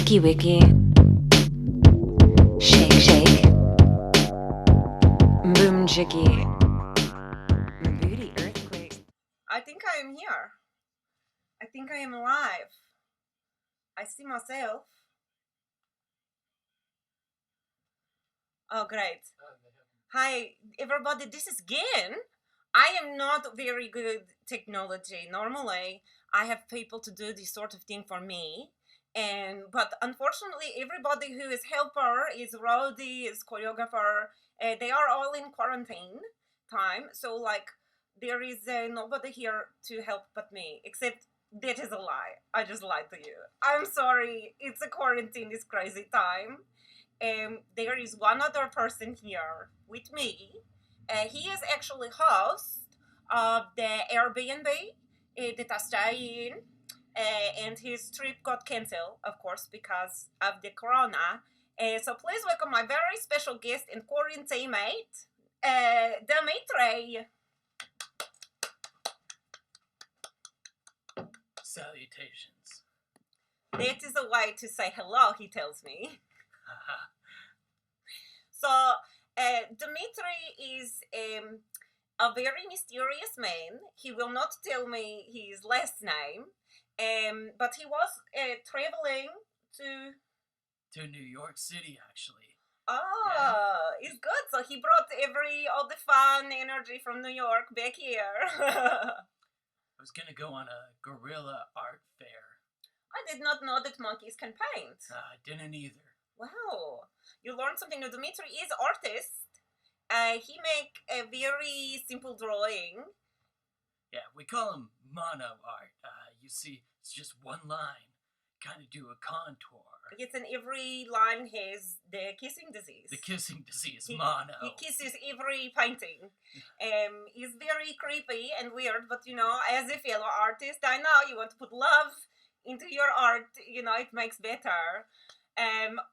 Wiki wiki. Shake shake. Boom jiggy. Booty earthquake. I think I am here. I think I am alive. I see myself. Oh, great. Hi, everybody. This is Gin. I am not very good technology. Normally, I have people to do this sort of thing for me. But unfortunately, everybody who is helper, is roadie, is choreographer, they are all in quarantine time. So, like, there is nobody here to help but me, except that is a lie. I just lied to you. I'm sorry. It's a quarantine, this crazy time. There is one other person here with me. He is actually host of the AirBnB that I stay in. And his trip got cancelled, of course, because of the corona. So please welcome my very special guest and quaranteamate, Demetri. Salutations. That is a way to say hello, he tells me. So, Demetri is a very mysterious man. He will not tell me his last name. But he was traveling to New York City, actually. Oh, Yeah. it's good. So he brought all the fun energy from New York back here. I was gonna go on a guerrilla art fair. I did not know that monkeys can paint. I didn't either. Wow, you learned something new. Demetri is artist. He make a very simple drawing. Yeah, we call him mono art. You see, it's just one line. Kind of do a contour. Yes, and every line has the kissing disease. The kissing disease, mono. He kisses every painting. It's very creepy and weird, but you know, as a fellow artist, I know you want to put love into your art. You know, it makes better.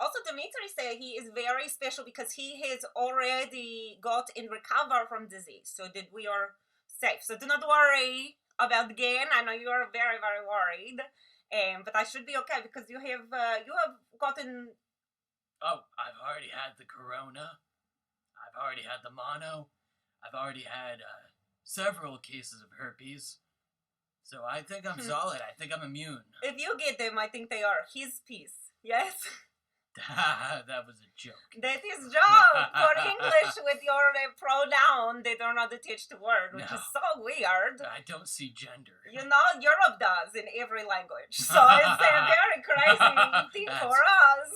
Also, Demetri said he is very special because he has already got and recovered from disease, so that we are safe. So do not worry about again. I know you are very, very worried, but I should be okay because you have gotten. Oh, I've already had the corona. I've already had the mono. I've already had several cases of herpes. So I think I'm solid. I think I'm immune. If you get them, I think they are his piece. Yes. That was a joke. That is joke for English with your pronoun. They are not attached to word, which is so weird. I don't see gender. You know, Europe does in every language. So it's a very crazy thing for us.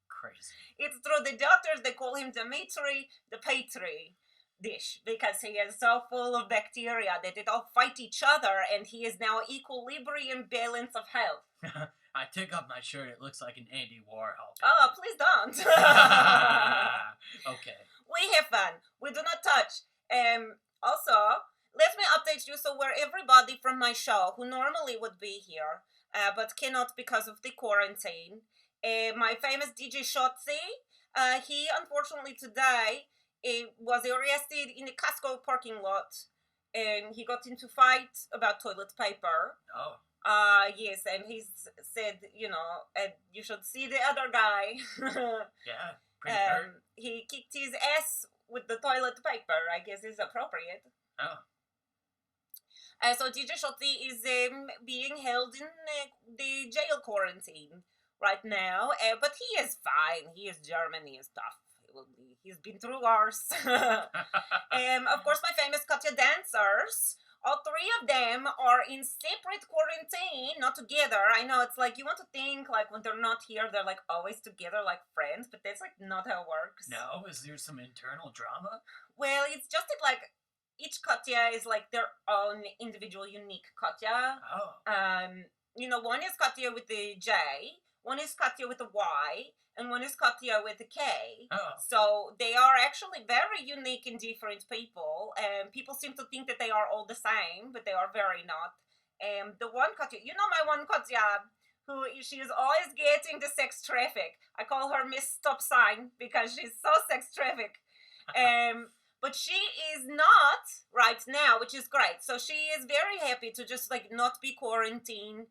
Crazy. It's through the doctors, they call him Demetri, the Petri dish, because he is so full of bacteria that it all fight each other, and he is now equilibrium balance of health. I take off my shirt, it looks like an Andy Warhol. Oh, please don't. Okay. We have fun. We do not touch. Also, let me update you. So where everybody from my show, who normally would be here, but cannot because of the quarantine, my famous DJ Shotzi, he unfortunately today was arrested in the Costco parking lot. He got into fight about toilet paper. Oh. Yes, and he said, you know, you should see the other guy. Yeah, pretty hurt. He kicked his ass with the toilet paper, I guess is appropriate. Oh. So DJ Shotzi is being held in the jail quarantine right now, but he is fine. He is German, he is tough. He's been through worse. Of course, my famous Katya dancers. All three of them are in separate quarantine, not together. I know it's like you want to think like when they're not here, they're like always together like friends, but that's like not how it works. No, is there some internal drama? Well, it's just that like each Katya is like their own individual, unique Katya. Oh. You know, one is Katya with the J, one is Katya with the Y, and one is Katya with the K. Oh. So they are actually very unique and different people. People seem to think that they are all the same, but they are very not. The one Katya, you know my one Katya, she is always getting the sex traffic. I call her Miss Stop Sign because she's so sex traffic. But she is not right now, which is great. So she is very happy to just like not be quarantined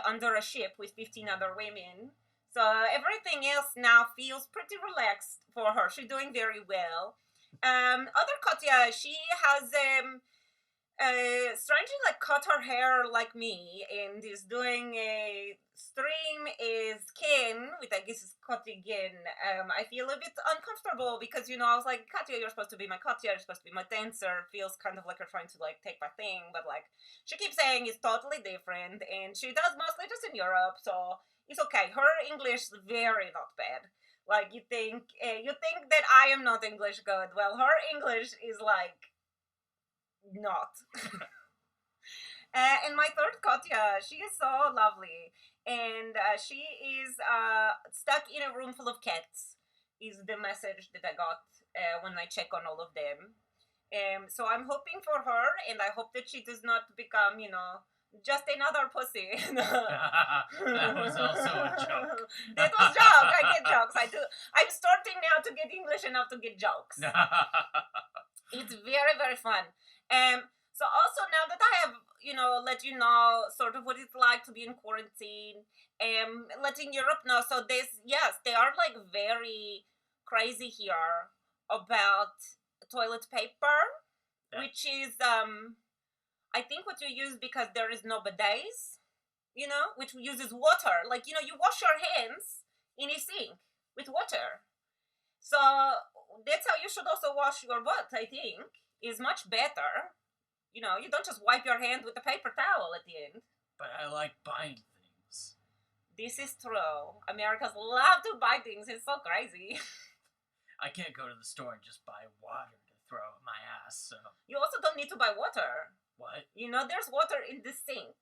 under a ship with 15 other women. So everything else now feels pretty relaxed for her. She's doing very well. Other Katya, she has strangely like cut her hair like me and is doing a stream is Ken with I guess is Katya again. I feel a bit uncomfortable because I was like, Katya, you're supposed to be my Katya, you're supposed to be my dancer. Feels kind of like you're trying to like take my thing, but like she keeps saying it's totally different and she does mostly just in Europe, so it's okay. Her English is very not bad. Like you think that I am not English good. Well, her English is like not. And my third Katya, she is so lovely, and she is stuck in a room full of cats. Is the message that I got when I check on all of them. So I'm hoping for her, and I hope that she does not become, just another pussy. That was also a joke. That was joke. I get jokes. I do. I'm starting now to get English enough to get jokes. It's very, very fun. So also now that I have, let you know sort of what it's like to be in quarantine, letting Europe know. So yes, they are like very crazy here about toilet paper, Yeah. which is, I think what you use because there is no bidets, which uses water. Like, you wash your hands in a sink with water. So that's how you should also wash your butt, I think, is much better. You don't just wipe your hand with a paper towel at the end. But I like buying things. This is true. Americans love to buy things. It's so crazy. I can't go to the store and just buy water to throw at my ass, so... You also don't need to buy water. What? There's water in the sink.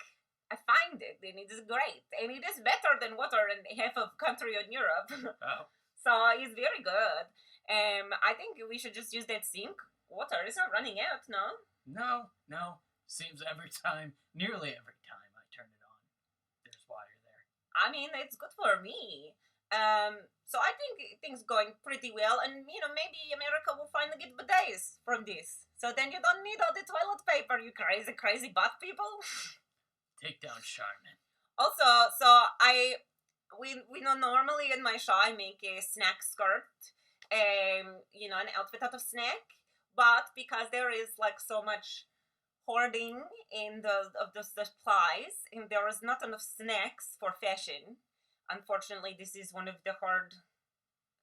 I find it, and it is great. And it is better than water in half of country in Europe. Oh. So it's very good. I think we should just use that sink water. It's not running out, no? No. Seems nearly every time I turn it on, there's water there. I mean, it's good for me. So I think things going pretty well, and maybe America will finally get bidets from this. So then you don't need all the toilet paper, you crazy butt people. Take down Charmin. Also, we know normally in my show I make a snack skirt, an outfit out of snack, but because there is like so much hoarding of the supplies, and there is not enough snacks for fashion. Unfortunately, this is one of the hard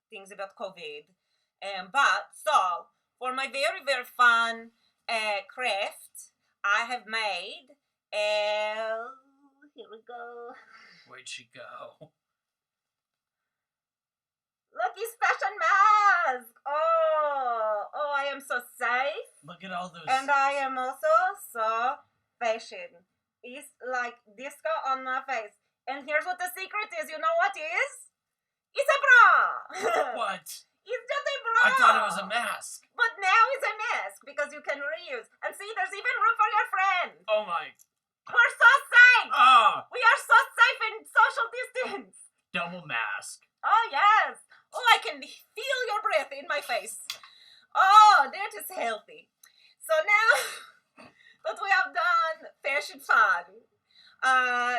things about COVID. But so for my very, very fun craft, I have made. Here we go. Where'd she go? Look, his fashion mask. Oh, I am so safe. Look at all those... And I am also so fashion. It's like disco on my face. And here's what the secret is. You know what it is? It's a bra. What? It's just a bra. I thought it was a mask. But now it's a mask because you can reuse. And see, there's even room for your friend. Oh my... We're so safe. Ah! We are so safe in social distance. Double mask. Oh, yes. Oh, I can feel your breath in my face. Oh, that is healthy. So now that we have done fashion fun,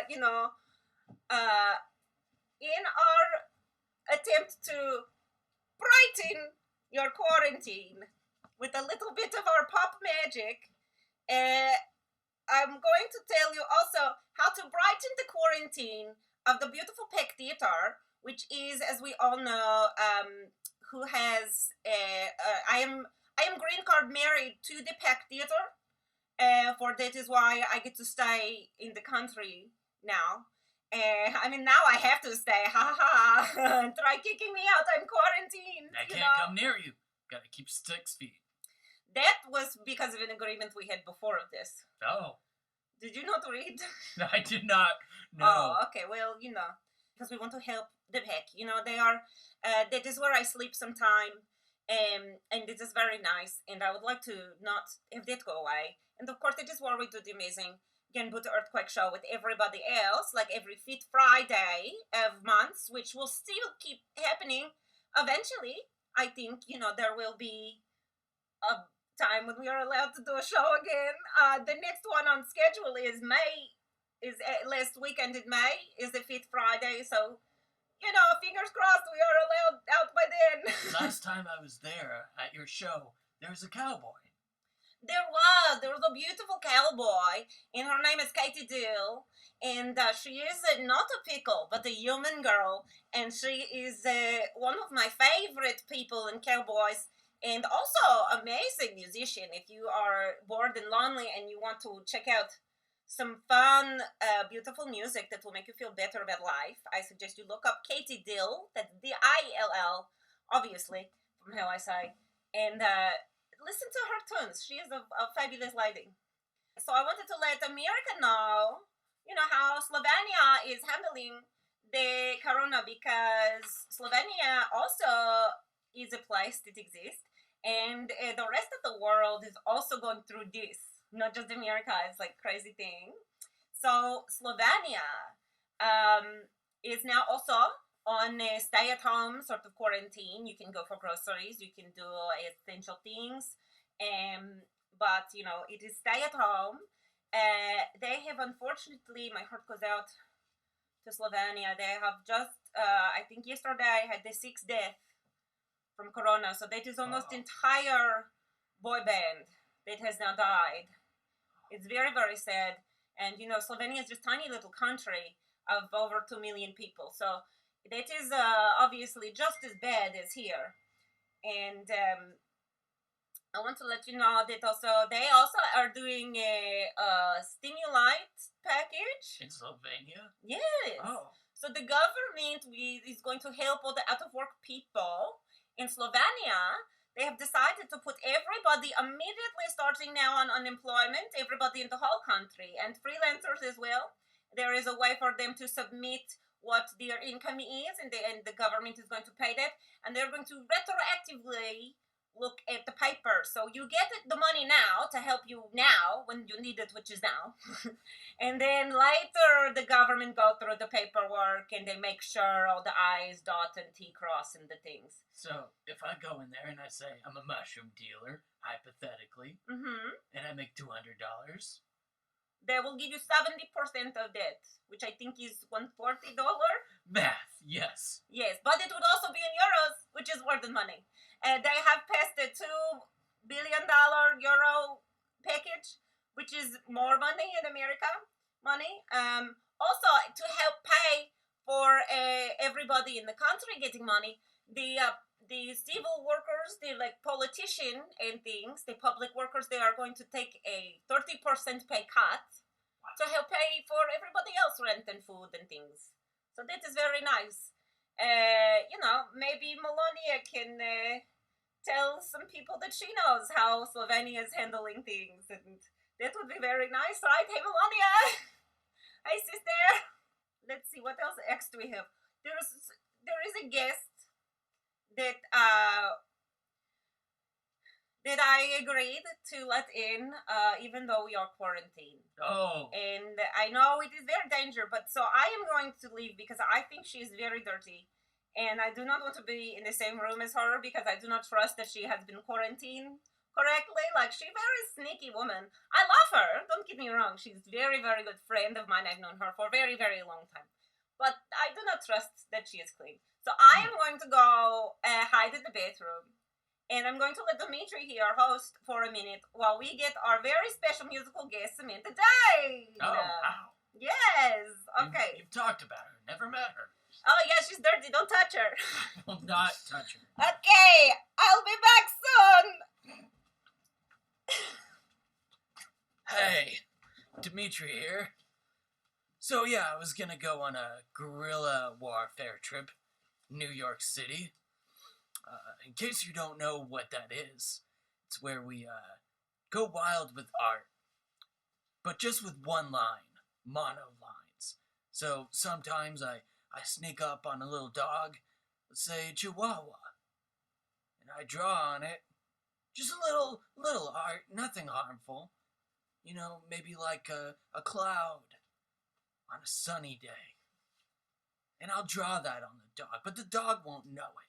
in our attempt to brighten your quarantine with a little bit of our pop magic, I'm going to tell you also how to brighten the quarantine of the beautiful Peck Theater, which is, as we all know, who has I am green card married to the Peck Theater. For that is why I get to stay in the country now. Now I have to stay. Ha ha! Try kicking me out. I'm quarantined. I can't come near you. Gotta keep 6 feet. That was because of an agreement we had before of this. Oh. Did you not read? I did not. No. Oh, okay. Well, because we want to help the Peck. They are. That is where I sleep sometime, and it is very nice. And I would like to not have that go away. And of course, it is where we do the amazing Bootie Earthquake show with everybody else, like every 5th Friday of months, which will still keep happening. Eventually, I think there will be a time when we are allowed to do a show again. The next one on schedule is May is last weekend in May is the 5th Friday, so fingers crossed we are allowed out by then. Last time I was there at your show, there was a cowboy. There was a beautiful cowboy, and her name is Katie Dill, and she is not a pickle, but a human girl, and she is one of my favorite people in cowboys, and also amazing musician. If you are bored and lonely and you want to check out some fun, beautiful music that will make you feel better about life, I suggest you look up Katie Dill, that's Dill, obviously, from how I say, and listen to her tunes. She is a fabulous lady. So I wanted to let America know, how Slovenia is handling the corona, because Slovenia also is a place that exists, and the rest of the world is also going through this. Not just America, it's like crazy thing. So Slovenia is now also on a stay-at-home sort of quarantine. You can go for groceries, you can do essential things, but it is stay-at-home. They have, unfortunately, my heart goes out to Slovenia. They have just, I think yesterday, had the 6th death from corona. So that is almost entire boy band that has now died. It's very, very sad. And, Slovenia is just a tiny little country of over 2 million people. So that is obviously just as bad as here. And I want to let you know that they also are doing a stimulate package. In Slovenia? Yes. Oh. So the government is going to help all the out-of-work people in Slovenia. They have decided to put everybody immediately starting now on unemployment, everybody in the whole country, and freelancers as well. There is a way for them to submit what their income is, and the government is going to pay that, and they're going to retroactively look at the paper. So you get the money now to help you now when you need it, which is now. And then later the government go through the paperwork and they make sure all the I's dot and T cross and the things. So if I go in there and I say I'm a mushroom dealer, hypothetically, and I make $200, they will give you 70% of that, which I think is $140. Math, yes. Yes, but it would also be in euros, which is worth the money. They have passed a $2 billion euro package, which is more money in America money. Also, to help pay for everybody in the country getting money, the civil workers, the politician and things, the public workers, they are going to take a 30% pay cut to help pay for everybody else rent and food and things. So that is very nice. Maybe Melania can tell some people that she knows how Slovenia is handling things, and that would be very nice, right? Hey, Melania! Hi, sister! Let's see, what else do we have? There is a guest that I agreed to let in, even though we are quarantined. Oh. And I know it is very dangerous, but so I am going to leave because I think she is very dirty. And I do not want to be in the same room as her because I do not trust that she has been quarantined correctly. She's a very sneaky woman. I love her, don't get me wrong. She's a very, very good friend of mine. I've known her for a very, very long time. But I do not trust that she is clean. So I am going to go hide in the bathroom. And I'm going to let Demetri here host for a minute while we get our very special musical guest, Samantha Jane. Oh, wow. Yes. Okay. You've talked about her. Never met her. Oh, yeah, she's dirty. Don't touch her. I will not touch her. Okay. I'll be back soon. Hey, Demetri here. So yeah, I was gonna go on a guerrilla warfare trip, New York City. In case you don't know what that is, it's where we go wild with art, but just with one line, mono lines. So sometimes I sneak up on a little dog, let's say Chihuahua, and I draw on it, just a little art, nothing harmful. Maybe like a cloud on a sunny day. And I'll draw that on the dog, but the dog won't know it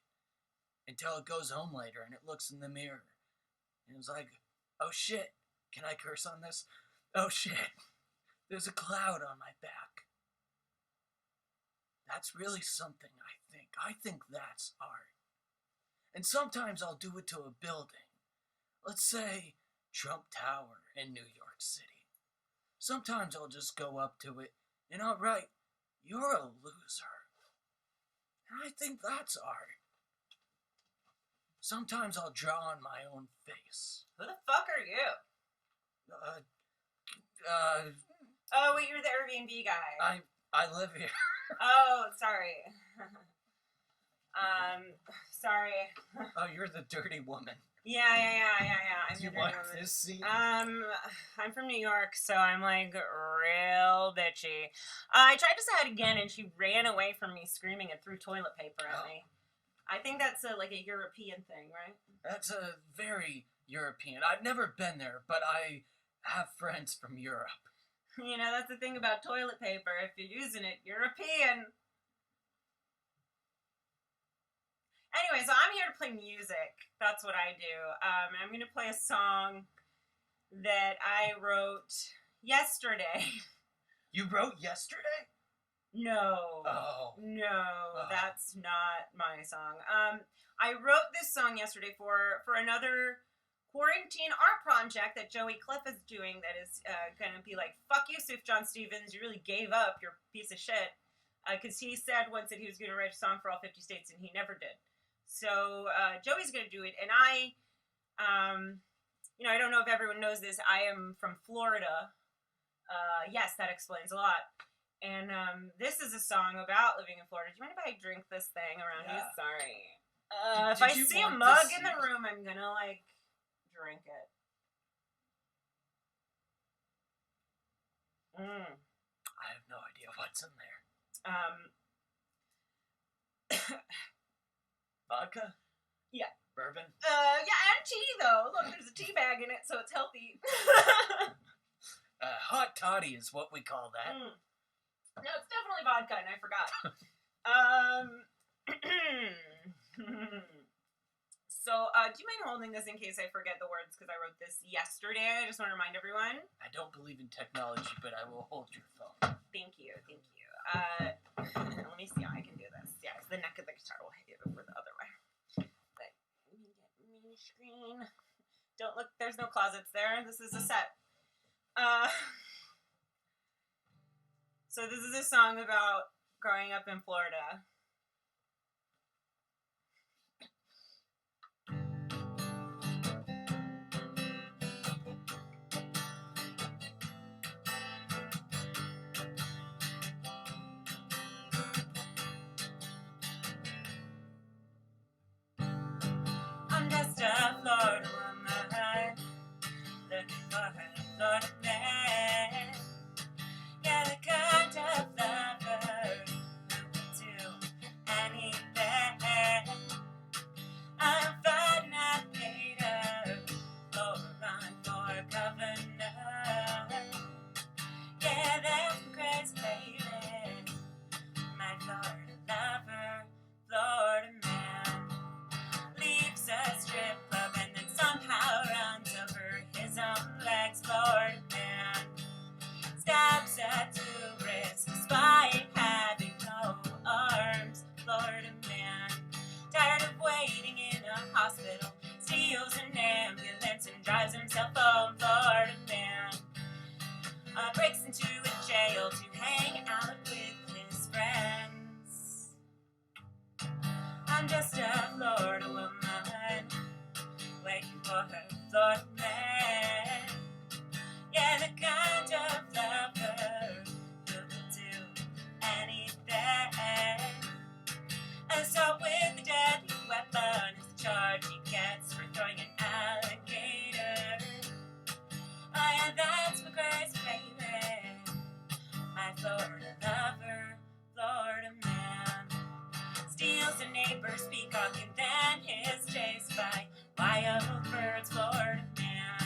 until it goes home later and it looks in the mirror. And it's like, oh shit, can I curse on this? Oh shit, There's a cloud on my back. That's really something, I think. I think that's art. And sometimes I'll do it to a building. Let's say Trump Tower in New York City. Sometimes I'll just go up to it and I'll write, "You're a loser." And I think that's art. Sometimes I'll draw on my own face. Who the fuck are you? Oh, wait, you're the Airbnb guy. I live here. Oh, sorry. Sorry. Oh, you're the dirty woman. Yeah. I'm Do you the want dirty woman. this seat? I'm from New York, so I'm like real bitchy. I tried to say it again, and she ran away from me, screaming and threw toilet paper at me. I think that's like a European thing, right? That's a very European. I've never been there, but I have friends from Europe. You know, that's the thing about toilet paper. If you're using it, European. Anyway, so I'm here to play music. That's what I do. I'm going to play a song that I wrote yesterday. You wrote yesterday? No. Oh. No, that's not my song. I wrote this song yesterday for another quarantine art project that Joey Cliff is doing that is going to be like, fuck you, Suf John Stevens, you really gave up, you're a piece of shit. Because he said once that he was going to write a song for all 50 states, and he never did. So Joey's going to do it, and I don't know if everyone knows this, I am from Florida. Yes, that explains a lot. And this is a song about living in Florida. Do you mind if I drink this thing around you? Sorry. If I see a mug in the room, I'm going to, like, drink it. I have no idea what's in there. Vodka? Yeah. Bourbon? Yeah, and tea, though. Look, there's a tea bag in it, so it's healthy. Hot toddy is what we call that. No, it's definitely vodka, and I forgot. So, do you mind holding this in case I forget the words, because I wrote this yesterday? I just want to remind everyone. I don't believe in technology, but I will hold your phone. Thank you. Let me see how I can do this. Yeah, it's the neck of the guitar will hit it over the other way. But, let me get me screen. Don't look, there's no closets there. This is a set. So this is a song about growing up in Florida. I'm just a Florida woman, looking for a Florida man. Yeah, the kind of lover who would do anything. I'm fine, not later, or run for governor. Yeah, that's crazy, baby. My Florida lover, Florida man, leaves a strip club and then somehow runs over his own legs. Florida man stabs a tourist despite having no arms. Florida man, tired of waiting in a hospital, steals an ambulance and drives himself home. Florida man breaks into a jail to hang out with his friends. I'm just a Florida woman, waiting for her Florida man. Yeah, the kind of lover who will do anything. Assault with a deadly weapon is the charge he gets for throwing an alligator. Oh yeah, that's my crazy baby. My Florida lover, Florida man, steals a neighbor's peacock and then is chased by wild birds. Florida man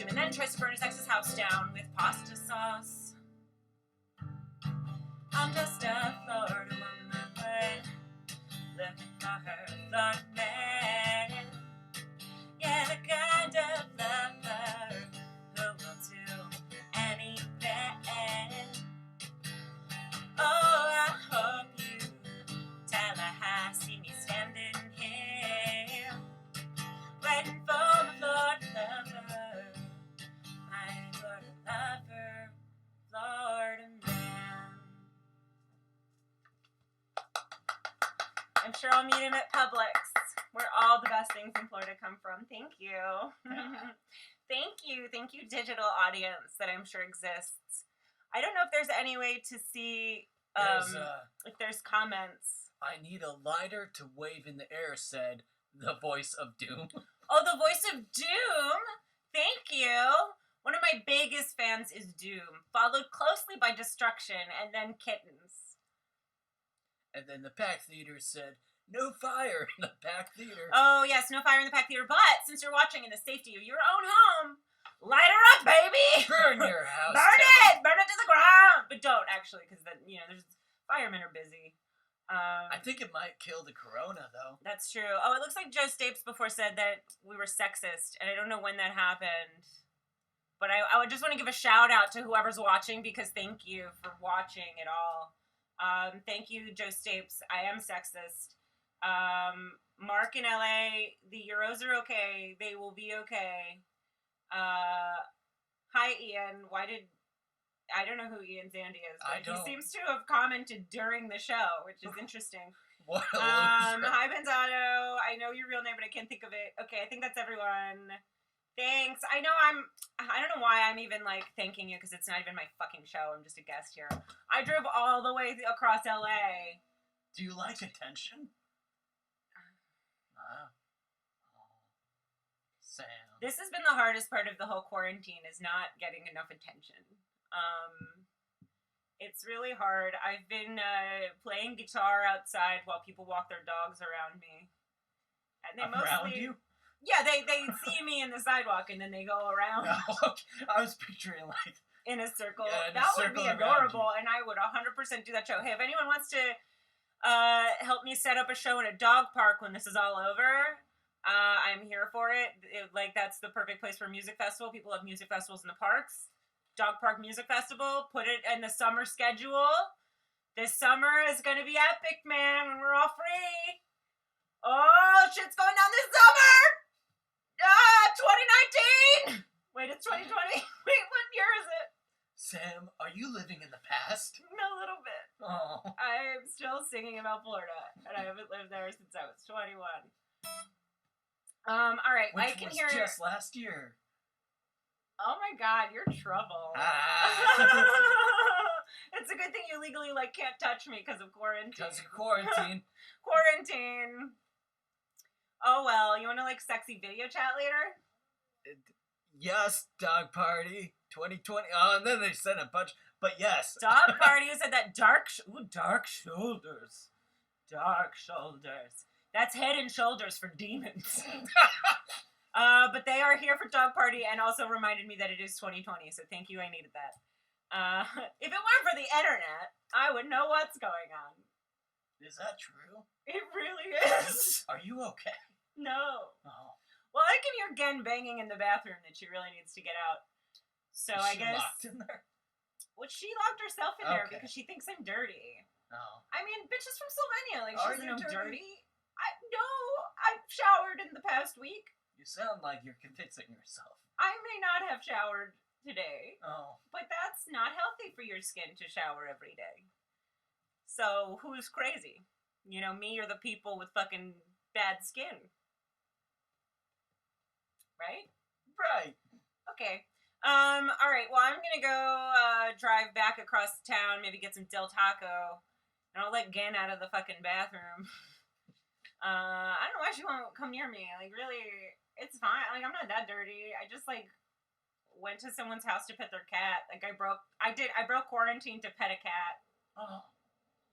him and then tries to burn his ex's house down with pasta sauce. I'm just a Florida woman looking for her Florida man. Yeah, the kind of lover who will do anything. Oh, I hope you tell her how I see me standing here, waiting for my Florida lover, my Florida lover, Florida man. I'm sure I'll meet him at Publix, where all the best things in Florida come from. Thank you. Thank you, digital audience that I'm sure exists. I don't know if there's any way to see if there's comments. I need a lighter to wave in the air, said the voice of doom. Oh, the voice of Doom. Thank you. One of my biggest fans is Doom, followed closely by Destruction, and then Kittens. And then the Pack Theater said, no fire in the Pack Theater. Oh, yes, no fire in the Pack Theater, but since you're watching in the safety of your own home, light her up, baby! Burn your house Burn down. it! Burn it to the ground! But don't, actually, because then, there's firemen are busy. I think it might kill the corona, though. That's true. Oh, it looks like Joe Stapes before said that we were sexist, and I don't know when that happened. But I would just want to give a shout out to whoever's watching, because thank you for watching it all. Thank you, Joe Stapes. I am sexist. Mark in LA, the Euros are okay. They will be okay. Hi, Ian. I don't know who Ian Zandi is, but he seems to have commented during the show, which is interesting. What a Hi, Pensato. I know your real name, but I can't think of it. Okay, I think that's everyone. Thanks. I don't know why I'm even, thanking you, because it's not even my fucking show. I'm just a guest here. I drove all the way across LA. Do you like attention? Sam. This has been the hardest part of the whole quarantine, is not getting enough attention. It's really hard. I've been playing guitar outside while people walk their dogs around me. And they around mostly... you? Yeah, they see me in the sidewalk and then they go around. Oh, okay. I was picturing in a circle. Yeah, in that a would be circle adorable, and I would 100% do that show. Hey, if anyone wants to help me set up a show in a dog park when this is all over, I'm here for it. That's the perfect place for a music festival. People love music festivals in the parks. Dog Park Music Festival. Put it in the summer schedule. This summer is going to be epic, man, when we're all free. Oh, shit's going down this summer! 2019! Wait, it's 2020. Wait, what year is it? Sam, are you living in the past? A little bit. Oh. I'm still singing about Florida, and I haven't lived there since I was 21. All right, Which I can was hear... just last year. Oh my god, you're trouble. Ah. It's a good thing you legally, can't touch me because of quarantine. Because of quarantine. Quarantine. Oh well, you want to, sexy video chat later? Yes, dog party 2020. Oh, and then they said a bunch, but yes. Dog party, who said that? Dark shoulders. Dark shoulders. That's head and shoulders for demons. But they are here for dog party and also reminded me that it is 2020, so thank you, I needed that. If it weren't for the internet, I would know what's going on. Is that true? It really is. Are you okay? No. Oh. Well, I can hear Gen banging in the bathroom that she really needs to get out. So Is I she guess... locked in there? Well, she locked herself in there Okay. because she thinks I'm dirty. Oh. I mean, bitch is from Slovenia. Are She's you no dirty? No, I've showered in the past week. You sound like you're convincing yourself. I may not have showered today, Oh. but that's not healthy for your skin to shower every day. So who's crazy? Me or the people with fucking bad skin? Right? Right. Okay. All right. Well, I'm gonna go drive back across town, maybe get some Del Taco, and I'll let Gen out of the fucking bathroom. I don't know why she won't come near me. Really, it's fine. I'm not that dirty. I just went to someone's house to pet their cat. I broke quarantine to pet a cat. Oh,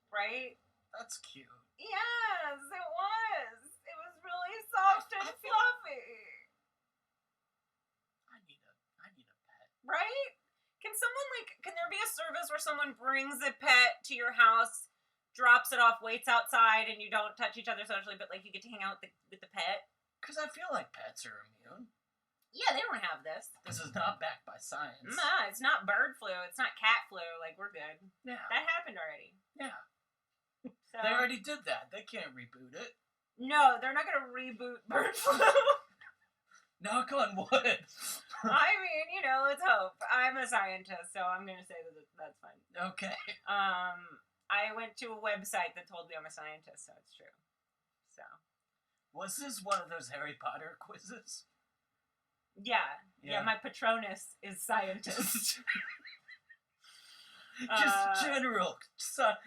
Right? that's cute. Yes, it was. It was really soft and fluffy. I where someone brings a pet to your house, drops it off, waits outside, and you don't touch each other socially, but like you get to hang out with the pet? Because I feel like pets are immune. Yeah, they don't have this. This is not backed by science. Nah, it's not bird flu. It's not cat flu. Like, we're good. Yeah. That happened already. Yeah. So, They already did that. They can't reboot it. no, they're not going to reboot bird flu. Knock on wood. I mean, you know, let's hope. I'm a scientist, so I'm going to say that that's fine. Okay. I went to a website that told me I'm a scientist, so it's true. So. Was this one of those Harry Potter quizzes? Yeah, my Patronus is scientist. Just general,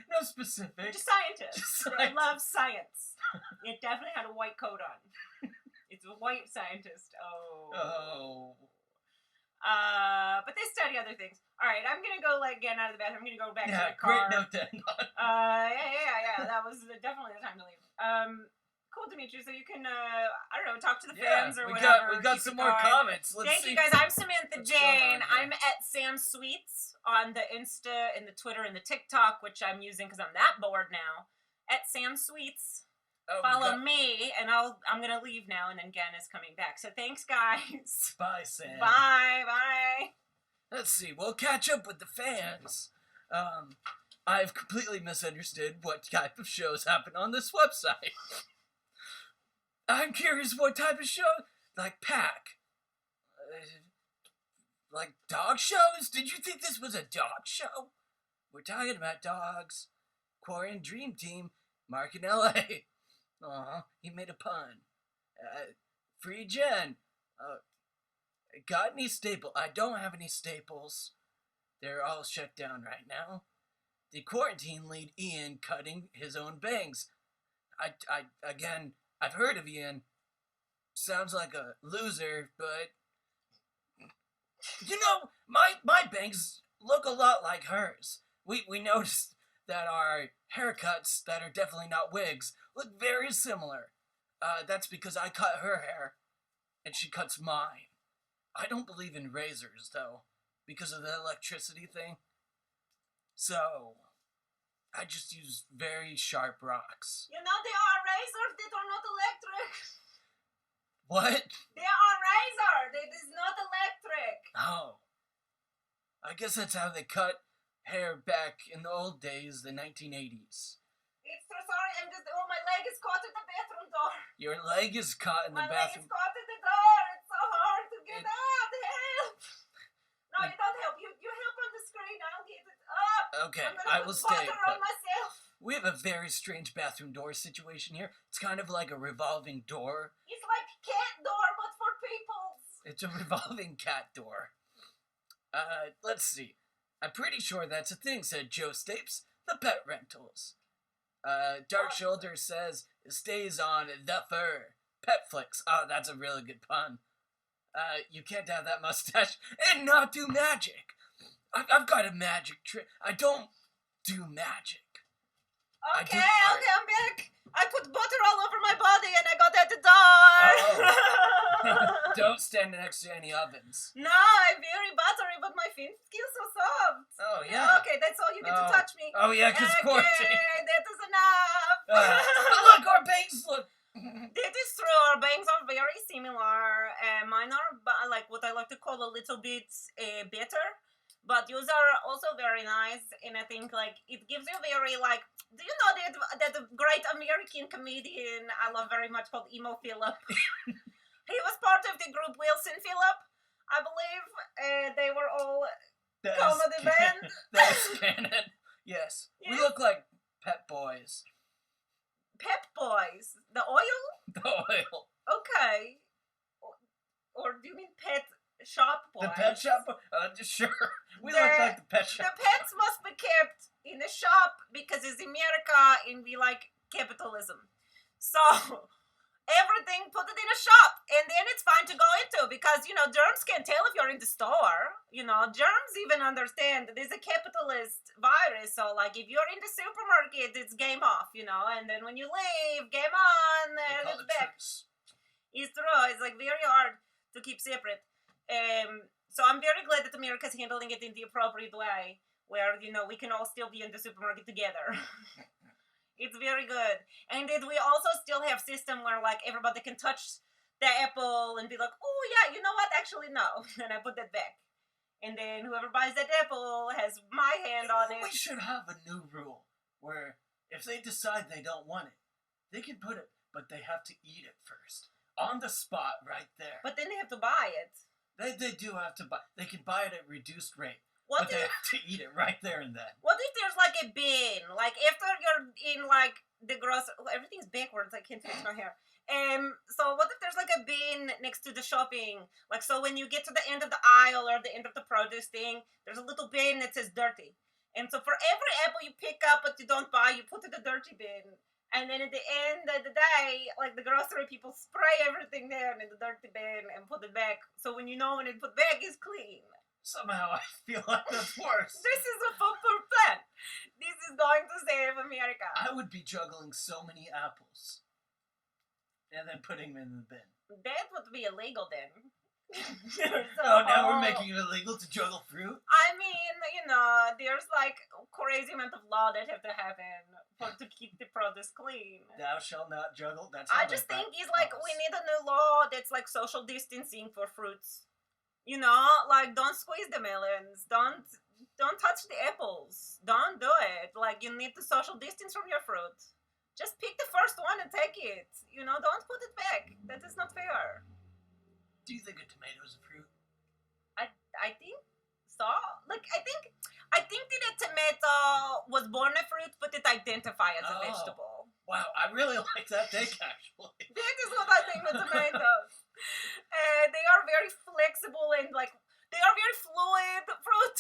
no specific. Just scientist. Just I love science. It definitely had a white coat on. It's a white scientist. Oh. But they study other things. All right, I'm gonna go get out of the bathroom. I'm gonna go back to the car. Great note to end on. Yeah. That was definitely the time to leave. Cool, Demetri. So you can, I don't know, talk to the fans or whatever. We got some more comments. Thank you guys. I'm Samantha Jane. I'm at Sam Sweets on the Insta and the Twitter and the TikTok, which I'm using because I'm that bored now. At Sam Sweets. Follow me, and I'm gonna leave now, and then Gen is coming back. So thanks, guys. Bye, Sam. Bye. Let's see. We'll catch up with the fans. I've completely misunderstood what type of shows happen on this website. I'm curious what type of show, like Pack, like dog shows. Did you think this was a dog show? We're talking about dogs. Quarantine Dream Team, Mark in L.A. Aw, he made a pun. Free Jen. Got any staple? I don't have any staples. They're all shut down right now. The quarantine lead Ian cutting his own bangs. I've heard of Ian. Sounds like a loser, but you know, my bangs look a lot like hers. We noticed that our haircuts that are definitely not wigs look very similar. That's because I cut her hair and she cuts mine. I don't believe in razors though, because of the electricity thing. So I just use very sharp rocks. You know, there are razors that are not electric. What? There are razors that is not electric. Oh. I guess that's how they cut hair back in the old days, the 1980s. It's so sorry, my leg is caught in the bathroom door. Your leg is caught in the My leg bathroom. is caught in the door. It's so hard to get out. Help. No, you don't help. You help on the screen. I'll get it up. Okay, I will stay. On myself. We have a very strange bathroom door situation here. It's kind of like a revolving door. It's like a cat door, but for peoples. It's a revolving cat door. Let's see. I'm pretty sure that's a thing, said Joe Stapes, the pet rentals. Dark Shoulder says, stays on the fur. Petflix. Oh, that's a really good pun. You can't have that mustache and not do magic. I've got a magic trick. I don't do magic. Okay, I'm back. I put butter all over my body and I got at the door. Oh. Don't stand next to any ovens. No, I'm very buttery, but my feet feel so soft. Oh, yeah. Okay, that's all you get to touch me. Oh, yeah, because quarantine. Okay, that is enough. Look, our bangs look. That is true. Our bangs are very similar. Mine are like what I like to call a little bit better. But yours are also very nice, and I think like it gives you very like. Do you know that the great American comedian I love very much called Emo Philip? He was part of the group Wilson Philip, I believe. They were all comedy band. That's canon. Yes. Yeah. We look like Pep Boys. Pep Boys, the oil. The oil. Okay. Or do you mean Pet Shop Boys? The Pet Shop. Sure. We look like the Pet Shop. The pets must be kept in the shop because it's America and we like capitalism. So everything put it in a shop and then it's fine to go into because, you know, germs can't tell if you're in the store. You know, germs even understand that there's a capitalist virus. So like if you're in the supermarket, it's game off, you know, and then when you leave, game on, and it's back. It's true. It's like very hard to keep separate. So I'm very glad that America's handling it in the appropriate way. where, we can all still be in the supermarket together. It's very good. And then we also still have system where, like, everybody can touch the apple and be like, oh, yeah, you know what? Actually, no. And I put that back. And then whoever buys that apple has my hand on it. We should have a new rule where if they decide they don't want it, they can put it, but they have to eat it first. On the spot, right there. But then they have to buy it. They do have to buy. They can buy it at reduced rate. What But they have to eat it right there and then. What if there's like a bin? Like after you're in like the grocery, everything's backwards. I can't fix my hair. So what if there's like a bin next to the shopping? Like, so when you get to the end of the aisle or the end of the produce thing, there's a little bin that says dirty. And so for every apple you pick up but you don't buy, you put in the dirty bin. And then at the end of the day, like the grocery people spray everything there in the dirty bin and put it back. So when you know when it's put back, it's clean. Somehow I feel like that's worse. This is a foolproof plan. This is going to save America. I would be juggling so many apples. And then putting them in the bin. That would be illegal then. Now we're making it illegal to juggle fruit? I mean, there's like crazy amount of law that have to happen to keep the produce clean. Thou shalt not juggle. That's I just think it's like we need a new law that's like social distancing for fruits. Like don't squeeze the melons, don't touch the apples, don't do it. Like you need to social distance from your fruit. Just pick the first one and take it. Don't put it back. That is not fair. Do you think a tomato is a fruit? I think so. Like I think that a tomato was born a fruit, but it identifies as a vegetable. Wow, I really like that take actually. That is what I think with tomatoes. They are very flexible and like they are very fluid fruit.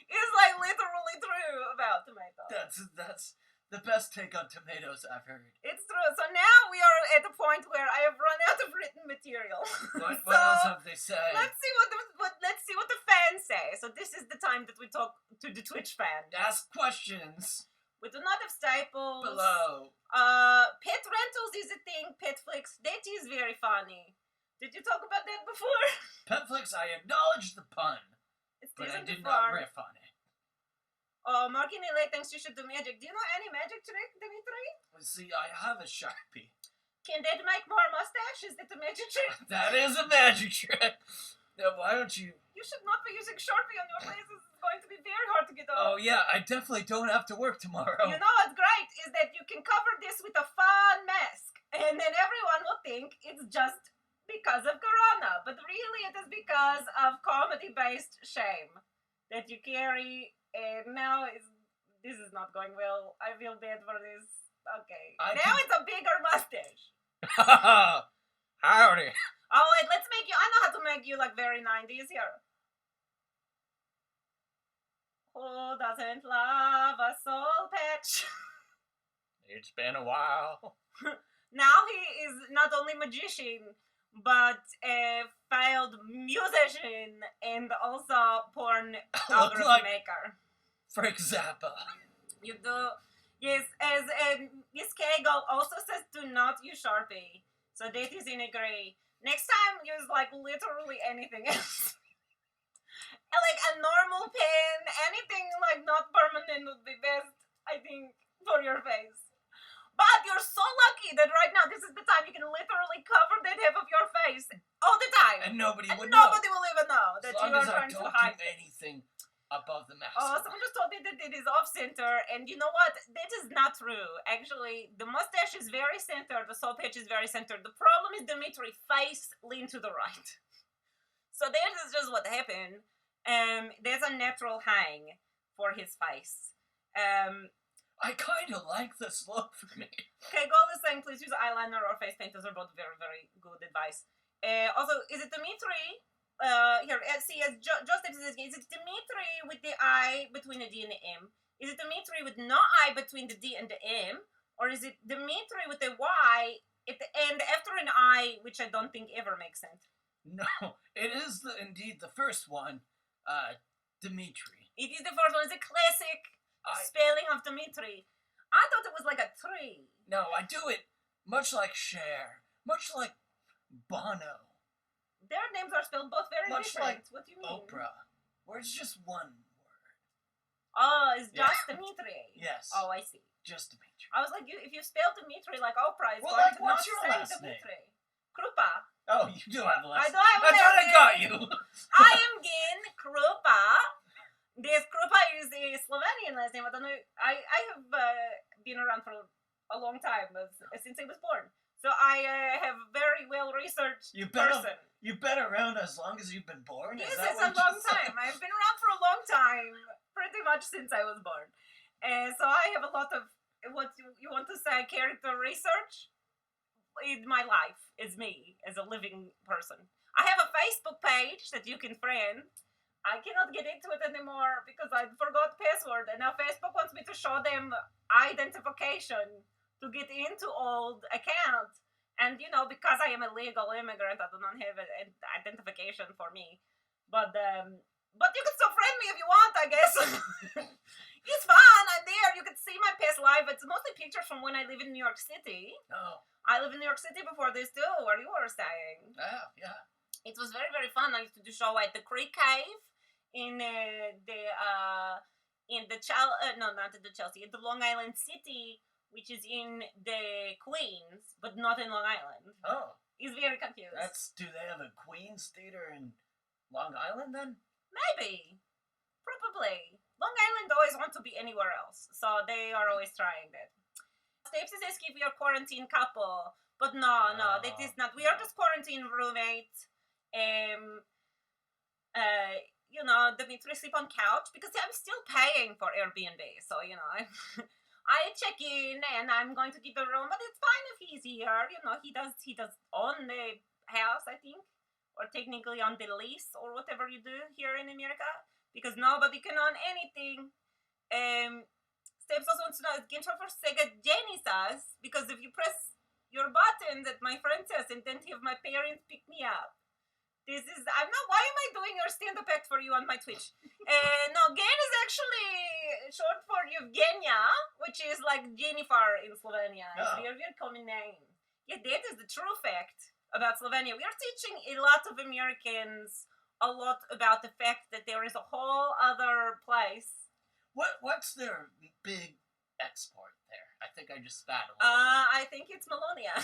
It's like literally true about tomatoes. That's the best take on tomatoes I've heard. It's true. So now we are at a point where I have run out of written material. What else have they said? Let's see what the fans say. So this is the time that we talk to the Twitch fan. Ask questions. We do not have staples. Below. Pet rentals is a thing. Petflix, that is very funny. Did you talk about that before? Petflix, I acknowledge the pun, but I did not riff on it. Oh, Markini Lay thinks you should do magic. Do you know any magic trick, Demetri? See, I have a Sharpie. Can that make more mustache? Is that a magic trick? That is a magic trick. Now, why don't you... You should not be using Sharpie on your face. This is going to be very hard to get off. Oh, yeah, I definitely don't have to work tomorrow. You know what's great is that you can cover this with a fun mask. And then everyone will think it's just because of Corona. But really it is because of comedy-based shame that you carry. And now this is not going well. I feel bad for this. Okay. Now it's a bigger mustache. Howdy. Oh, wait, let's make you... I know how to make you, like, very 90s here. Who doesn't love a soul patch? It's been a while. Now he is not only magician, but a failed musician and also pornography maker. Frank Zappa. You do. Yes, as Miss Kegel also says to not use Sharpie. So that is in agree. Next time use like literally anything else. Like a normal pen, anything like not permanent would be best, I think, for your face. But you're so lucky that right now this is the time you can literally cover that half of your face all the time. And nobody will even know that you are trying to hide anything above the mask. Oh, someone just told me that it is off-center, and you know what? That is not true. Actually, the mustache is very centered, the soul patch is very centered. The problem is Demetri face lean to the right. So that is just what happened. There's a natural hang for his face. I kind of like this look for me. Okay, Goal is saying please use eyeliner or face paint. Those are both very, very good advice. Also, is it Demetri? Here, see, as Joseph says, is it Demetri with the I between the D and the M? Is it Demetri with no I between the D and the M? Or is it Demetri with the Y at the end after an I, which I don't think ever makes sense? No, it is indeed the first one, Demetri. It is the first one. It's a classic spelling of Demetri. I thought it was like a tree. No, I do it much like Cher, much like Bono. Their names are spelled both very much different. Like what do you mean? Oprah. Where's just one word? Oh, it's Yeah. just Demetri. Yes. Oh, I see. Just Demetri. I was like, if you spell Demetri like Oprah, it's Well, going like, to what's not your say last name? Demetri. Krupa. Oh, you do have a last I do have a That's what I last got name. you. I am Gin Krupa. This Krupa is a Slovenian last name. I don't know. I have been around for a long time, since I was born. So I have very well researched You've person. been around as long as you've been born? Yes, Is that it's what a you long said? time. I've been around for a long time, pretty much since I was born. So I have a lot of what you want to say character research in my life. Is me as a living person. I have a Facebook page that you can friend. I cannot get into it anymore because I forgot password, and now Facebook wants me to show them identification to get into old account. And because I am a legal immigrant, I do not have an identification for me. But you can still friend me if you want, I guess. It's fun. I'm there. You can see my past life. It's mostly pictures from when I live in New York City. Oh. I lived in New York City before this too, where you were staying. Oh, yeah. It was very, very fun. I used to do show at the Creek Cave in the Chelsea, in the Long Island City, which is in the Queens, but not in Long Island. Oh. He's very confused. Do they have a Queens Theater in Long Island then? Maybe. Probably. Long Island always want to be anywhere else, so they are always trying that. Stapes is asking if we are quarantine couple, but no, that is not. We are just quarantine roommates. Demetri sleep on couch because I'm still paying for AirBnB, so I check in and I'm going to keep the room, but it's fine if he's here. He does own the house, I think, or technically on the lease or whatever you do here in America, because nobody can own anything. Steps also wants to know, is Gensho for Sega Jenny says, because if you press your button that my friend says and then have my parents pick me up. Why am I doing your stand-up act for you on my Twitch? No, Gen is actually short for Evgenia, which is like Jennifer in Slovenia. It's a very common name. Yeah, that is the true fact about Slovenia. We are teaching a lot of Americans a lot about the fact that there is a whole other place. What's their big export there? I think I just spat a little. I think it's Melonia.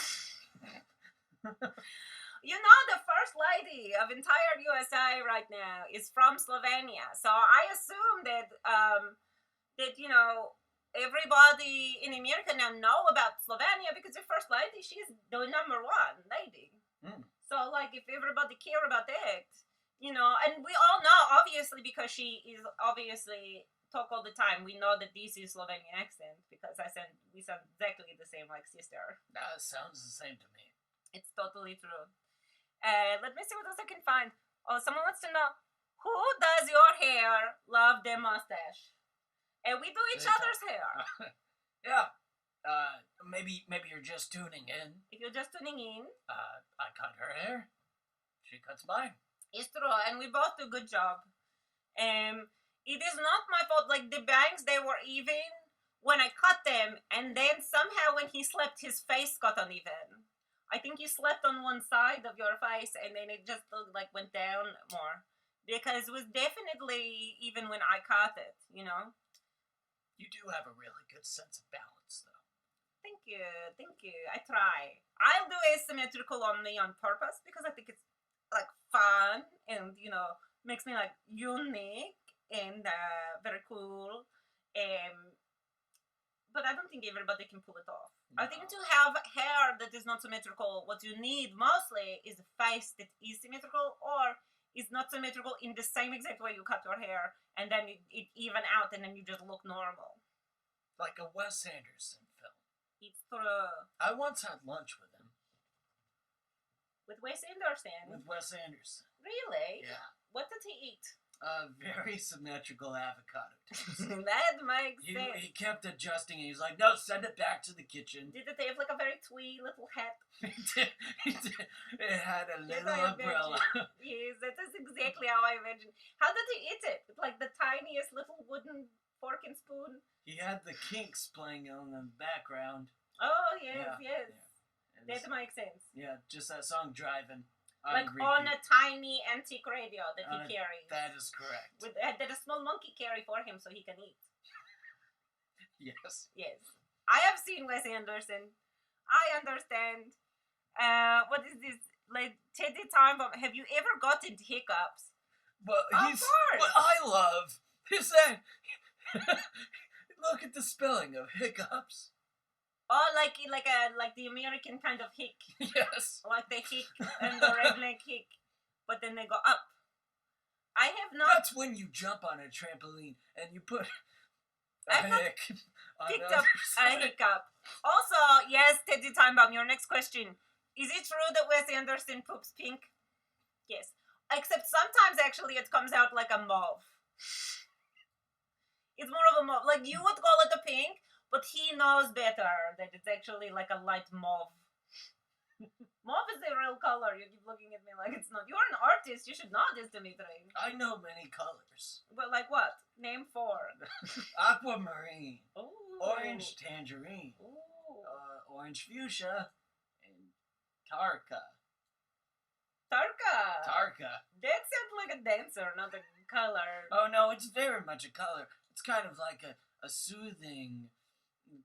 The first lady of entire USA right now is from Slovenia. So I assume that everybody in America now know about Slovenia because the first lady, she's the number one lady. Mm. So if everybody care about that, and we all know, obviously, because she is obviously talk all the time, we know that this is Slovenian accent because we sound exactly the same like sister. That sounds the same to me. It's totally true. Let me see what else I can find. Oh, someone wants to know, who does your hair? Love their mustache. And we do each other's hair. Yeah. Maybe you're just tuning in. If you're just tuning in. I cut her hair. She cuts mine. It's true, and we both do a good job. It is not my fault. Like, the bangs, they were even when I cut them, and then somehow when he slept, his face got uneven. I think you slept on one side of your face, and then it just went down more. Because it was definitely even when I cut it, You do have a really good sense of balance, though. Thank you. I try. I'll do asymmetrical on me on purpose because I think it's fun and makes me unique and very cool. But I don't think everybody can pull it off. No. I think to have hair that is not symmetrical, what you need mostly is a face that is symmetrical or is not symmetrical in the same exact way you cut your hair, and then it even out, and then you just look normal. Like a Wes Anderson film. It's true. I once had lunch with him. With Wes Anderson. With Wes Anderson. Really? Yeah. What did he eat? Very symmetrical avocado toast. That makes He sense. kept adjusting it. He's like, no, send it back to the kitchen. Did it have a very twee little hat? It had a Yes, little I umbrella. imagine. Yes, that is exactly how I imagine. How did he eat it? With the tiniest little wooden fork and spoon? He had the Kinks playing on the background. Oh, yes. Yeah. That makes sense. Yeah, just that song Driving. Like on a tiny antique radio that he carries. That is correct. That a small monkey carry for him so he can eat. Yes. Yes. I have seen Wes Anderson. I understand. What is this? Like, Teddy Time Bomb. Have you ever gotten hiccups? Well, Of course. What I love is that. Look at the spelling of hiccups. Oh, like the American kind of hick. Yes. Like the hick and the redneck hick. But then they go up. I have not. That's when you jump on a trampoline and you put a I've not hick on the picked other up a side. hiccup. Also, yes, Teddy Time Bomb, your next question. Is it true that Wes Anderson poops pink? Yes. Except sometimes actually it comes out like a mauve. It's more of a mauve. Like you would call it a pink, but he knows better that it's actually like a light mauve. Mauve is a real color. You keep looking at me like it's not. You're an artist. You should know this, Demetri. I know many colors. But like what? Name 4. Aquamarine, Ooh. orange tangerine, Ooh. orange fuchsia, and tarka. Tarka. That sounds like a dancer, not a color. Oh no, it's very much a color. It's kind of like a soothing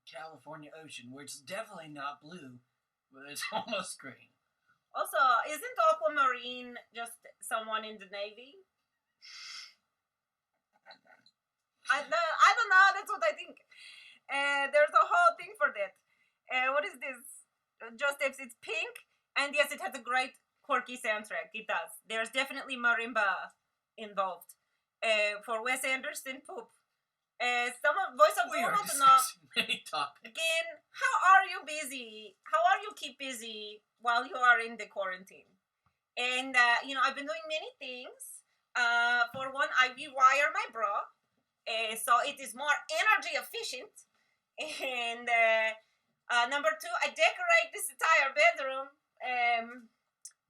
California ocean where it's definitely not blue, but it's almost green. Also, isn't aquamarine just someone in the Navy? I don't know, that's what I think. There's a whole thing for that. What is this? Just if it's pink, and yes, it has a great quirky soundtrack. It does. There's definitely marimba involved. For Wes Anderson poop. Some of Voice of We are Doom discussing many topics. Again, how are you busy? How are you keep busy while you are in the quarantine? And, I've been doing many things. For one, I rewire my bra. So it is more energy efficient. And number 2, I decorate this entire bedroom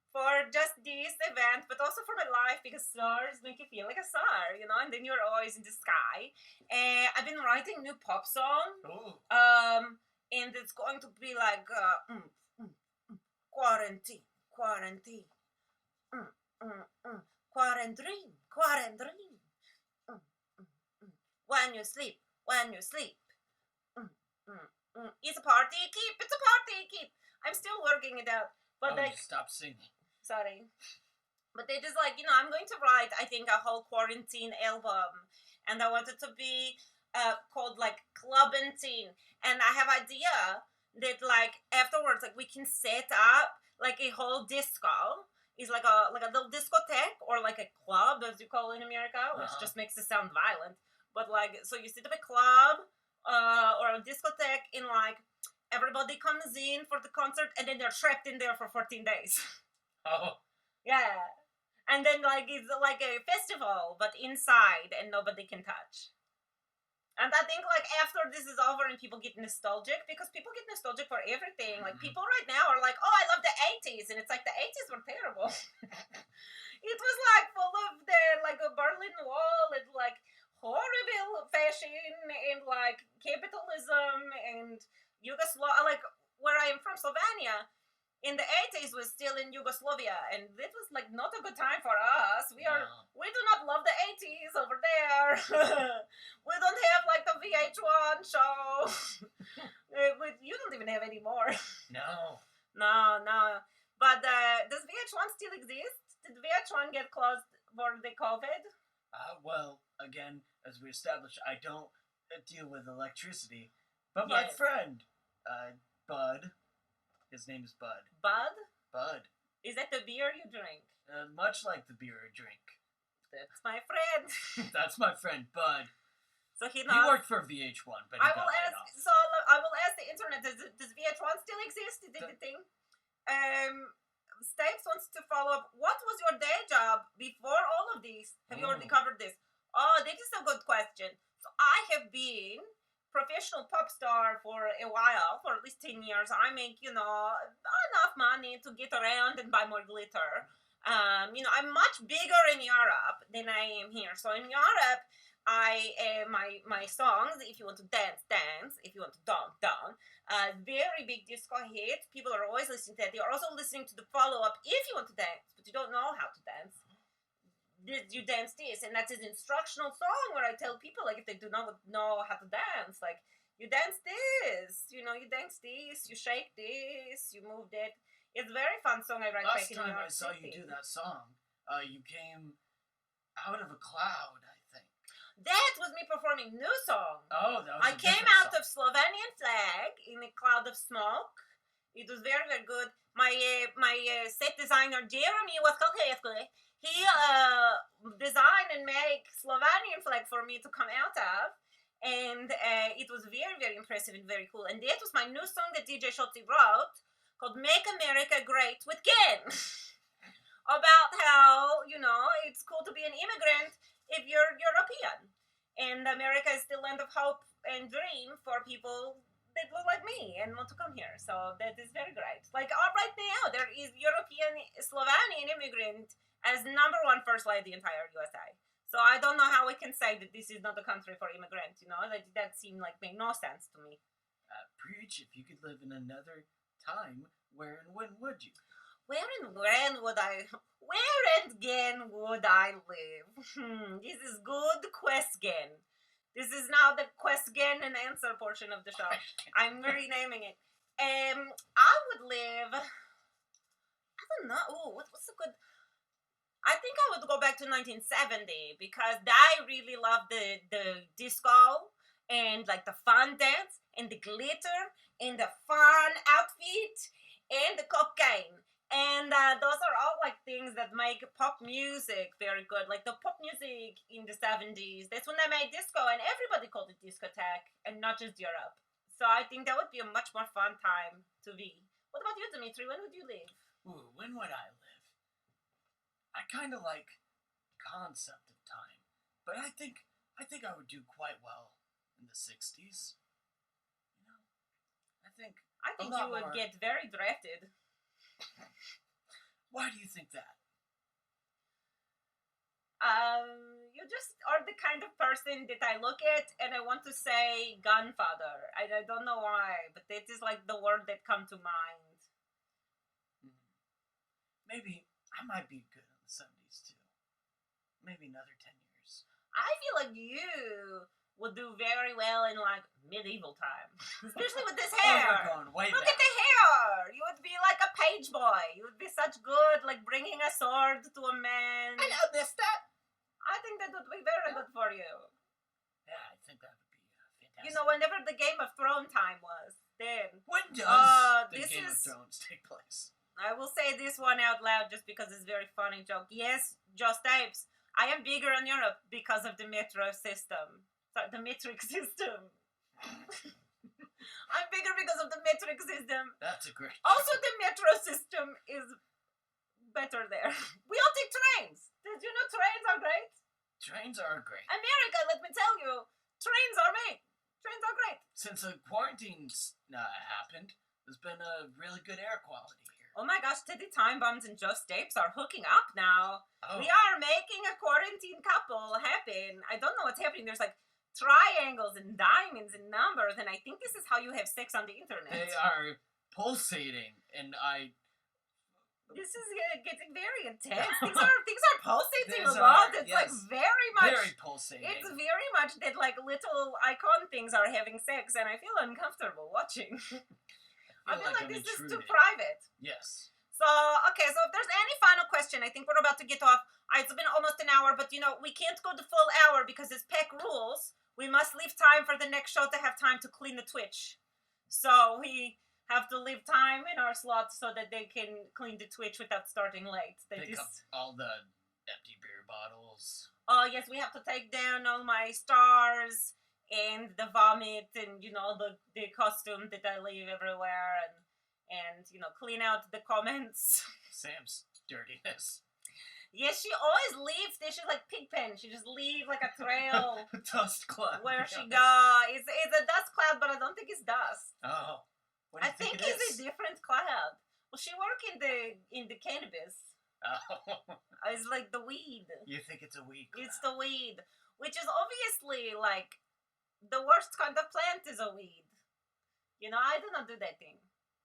for just this event, but also for my life, because stars make you feel like a star, and then you're always in the sky. I've been writing new pop song. Ooh. And it's going to be like quarantine, quarantine, quarantine, quarantine. When you sleep, it's a party keep, it's a party keep. I'm still working it out, but Oh, like, you stop singing. sorry, but they just like, I'm going to write, I think, a whole quarantine album, and I want it to be called like Clubantine, and I have idea that like afterwards, like we can set up like a whole disco. Is like a little discotheque, or like a club, as you call it in America, which just makes it sound violent. But like, so you set up a club or a discotheque, and like everybody comes in for the concert, and then they're trapped in there for 14 days. Oh. Yeah, and then like it's like a festival, but inside, and nobody can touch. And I think like after this is over and people get nostalgic, because people get nostalgic for everything. Like people right now are like, oh, I love the 80s. And it's like the 80s were terrible. It was like full of a Berlin Wall and like horrible fashion and like capitalism and Yugoslavia. Like where I am from, Slovenia, in the 80s was still in Yugoslavia, and it was like not a good time for us. We do not love the 80s over there. We don't have like the VH1 show. You don't even have anymore. No. No. But does VH1 still exist? Did VH1 get closed for the COVID? Well, again, as we established, I don't deal with electricity. But my Yes. friend, Bud, his name is Bud. Bud? Bud. Is that the beer you drink? Much like the beer I drink. That's my friend. That's my friend, Bud. So he He knows. worked for VH1, but he I got will laid ask. off. So I will ask the internet. Does VH1 still exist? Is it the thing? Stapes wants to follow up. What was your day job before all of this? Have you already covered this? Oh, this is a good question. So I have been professional pop star for a while, for at least 10 years. I make, enough money to get around and buy more glitter. I'm much bigger in Europe than I am here. So in Europe, my songs. If you want to dance, dance. If you want to dance. Very big disco hit. People are always listening to that. They are also listening to the follow up. If you want to dance, but you don't know how to dance, you dance this, and that's an instructional song where I tell people, like, if they do not know how to dance, like, you dance this, you dance this, you shake this, you move that. It's a very fun song I write back in New York Last time I saw you do that song, you came out of a cloud, I think. That was me performing new song. Oh, that was I came out of Slovenian flag in a cloud of smoke. It was very, very good. My set designer Jeremy he designed and made Slovenian flag for me to come out of, and it was very, very impressive and very cool. And that was my new song that DJ Shotzi wrote called "Make America Great with Again," about how it's cool to be an immigrant if you're European, and America is the land of hope and dream for people that look like me and want to come here. So that is very great. Like right now, there is European Slovenian immigrant as number one first lady in the entire USA. So I don't know how we can say that this is not a country for immigrants. That seemed like made no sense to me. Preach, if you could live in another time, where and when would you? Where and when would I? Where and again would I live? This is good question. This is now the question and answer portion of the show. I'm renaming it. I would live. I don't know. Ooh, what's a good? I think I would go back to 1970 because I really love the disco and like the fun dance and the glitter and the fun outfit and the cocaine. And those are all like things that make pop music very good. Like the pop music in the 70s, that's when they made disco, and everybody called it discotheque, and not just Europe. So I think that would be a much more fun time to be. What about you, Demetri? When would you live? Ooh, when would I live? I kind of like concept of time, but I think I would do quite well in the 60s. I think you would get very drafted. Why do you think that? You just are the kind of person that I look at and I want to say gunfather. I don't know why, but that is like the word that come to mind. Maybe I might be good in the 70s too. Maybe another 10 years. I feel like you would do very well in like medieval time, especially with this hair. Oh, you're going way Look back. at the hair. You would be like a page boy. You would be such good, like bringing a sword to a man. I know this, that. I think that would be very good for you. Yeah, I think that would be fantastic. Whenever the Game of Thrones time was, then. When does the this Game of is- Thrones take place? I will say this one out loud just because it's a very funny joke. Yes, Joss Tapes, I am bigger in Europe because of the metro system. Sorry, the metric system. I'm bigger because of the metric system. That's a great Also, joke. the metro system is better there. We all take trains. Did you know trains are great? Trains are great. America, let me tell you, trains are made. Trains are great. Since the quarantine's happened, there's been a really good air quality here. Oh my gosh, Teddy Time Bombs and Joss Tapes are hooking up now. Oh, We are making a quarantine couple happen. I don't know what's happening. There's like triangles and diamonds and numbers, and I think this is how you have sex on the internet. they are pulsating, and This is getting very intense. Things are pulsating These a lot. are, It's like yes, very much. very pulsating. It's very much that like little icon things are having sex, and I feel uncomfortable watching. I feel like I'm this is too intruding. private. Yes. So, okay, so if there's any final question, I think we're about to get off. It's been almost an hour, but we can't go the full hour because it's PEC rules. We must leave time for the next show to have time to clean the Twitch. So we have to leave time in our slots so that they can clean the Twitch without starting late. Pick up all the empty beer bottles. Oh, yes, we have to take down all my stars and the vomit and, the costume that I leave everywhere and clean out the comments. Sam's dirtiness. Yes, she always leaves. She's like Pigpen. She just leave like a trail Dust cloud. where she Yeah. go. It's a dust cloud, but I don't think it's dust. Oh. What do I you think think it it's is? a different cloud. Well, she work in the cannabis. Oh. It's like the weed. You think it's a weed cloud? It's the weed. which is obviously like the worst kind of plant is a weed. You know, I do not do that thing.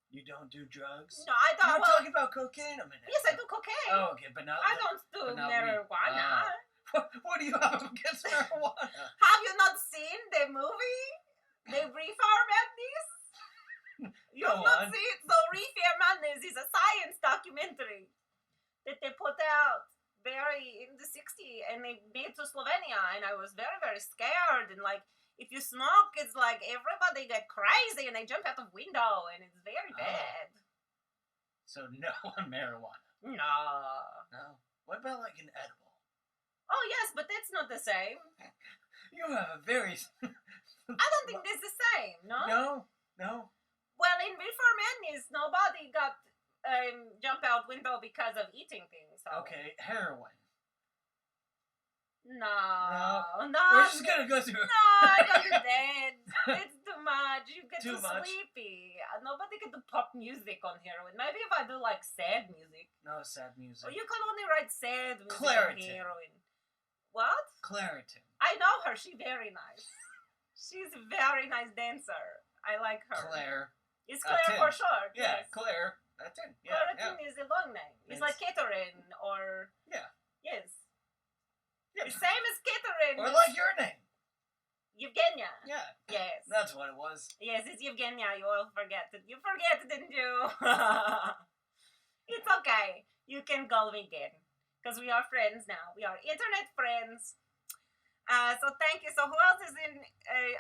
You don't do drugs? No, I You don't. were Well, talking about cocaine a minute. yes, I do cocaine. Oh, okay, but not. I don't do but not weed. marijuana. What do you have against marijuana? Have you not seen the movie? The Reefer Madness? You have Go not on. seen it? So Reefer Madness is a science documentary that they put out very in the 60s and they made to Slovenia, and I was very, very scared. And like, if you smoke, it's like everybody get crazy and they jump out of window, and it's very bad. So no on marijuana. No. No. What about like an edible? Oh yes, but that's not the same. You have a very. I don't think that's the same. No. No. Well, in Reefer Madness, nobody got jump out window because of eating things. So. Okay, heroin. No. We're just gonna go through. No, I don't do that. It's too much. You get too Too much? sleepy. Nobody can do pop music on heroin. Maybe if I do like sad music. No sad music. Or you can only write sad music on Claritin. heroin. What? Claritin. I know her. She's very nice. She's a very nice dancer. I like her. Claire. It's Claire Tin. for short. Yeah, Yes. Claire. That's it. Yeah. Claritin is a long name. It's like Catherine or... Yeah. Yes. Yeah. The same as Catherine. Or like your name. Evgenia. Yeah. Yes. That's what it was. Yes, it's Evgenia. You all forget it. You forget it, didn't you? It's okay. You can call me again. Because we are friends now. We are internet friends. So thank you. So who else is in?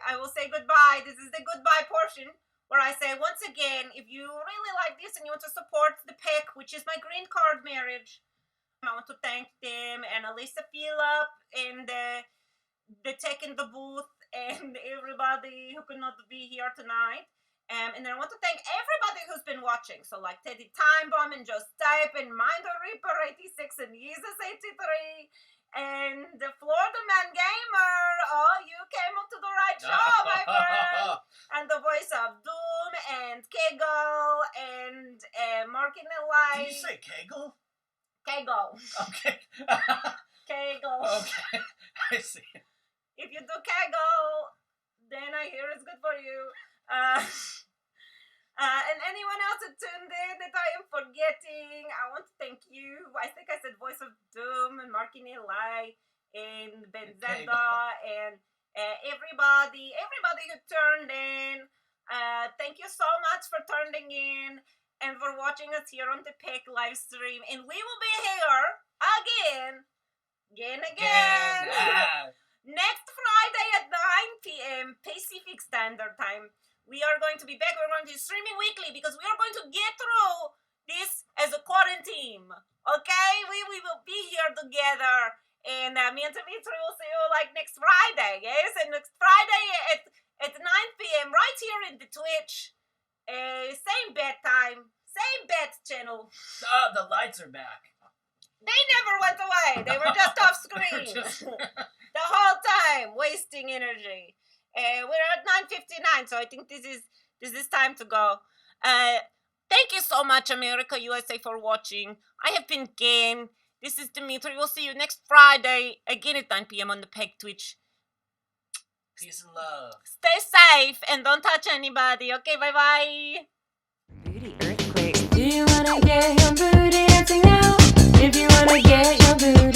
I will say goodbye. This is the goodbye portion where I say once again, if you really like this and you want to support the PEC, which is my green card marriage, I want to thank them and Alyssa Philip and the tech in the booth and everybody who could not be here tonight. And then I want to thank everybody who's been watching. So like Teddy Timebomb and Just Type and Minder Reaper 86 and Jesus 83 and the Florida Man Gamer. Oh, you came up to the right show, my friend. And the voice of Doom and Kegel and Marking the Light. Did you say Kegel? Kegel. Okay. Kegel. Okay. I see. If you do Kegel, then I hear it's good for you. And anyone else who tuned in that I am forgetting, I want to thank you. I think I said Voice of Doom and Marking Eli and Ben Zenda and everybody who turned in. Thank you so much for turning in and for watching us here on the PEC live stream. And we will be here again. Next Friday at 9 p.m. Pacific Standard Time. We are going to be back. We're going to be streaming weekly because we are going to get through this as a quarantine. Okay? We will be here together. And me and Demetri will see you like next Friday. Yes? And next Friday at 9 p.m. right here in the Twitch. Same bed time. Same bed channel. Oh, the lights are back. They never went away. They were just off screen. The whole time. Wasting energy. We're at 9:59, so I think this is time to go. Thank you so much, America, USA, for watching. I have been Gen. This is Demetri. We'll see you next Friday, again at 9 p.m. on the PEC Twitch. Peace and love. Stay safe and don't touch anybody. Okay, bye-bye. Booty earthquakes. Do you wanna get your booty dancing now? If you wanna get your booty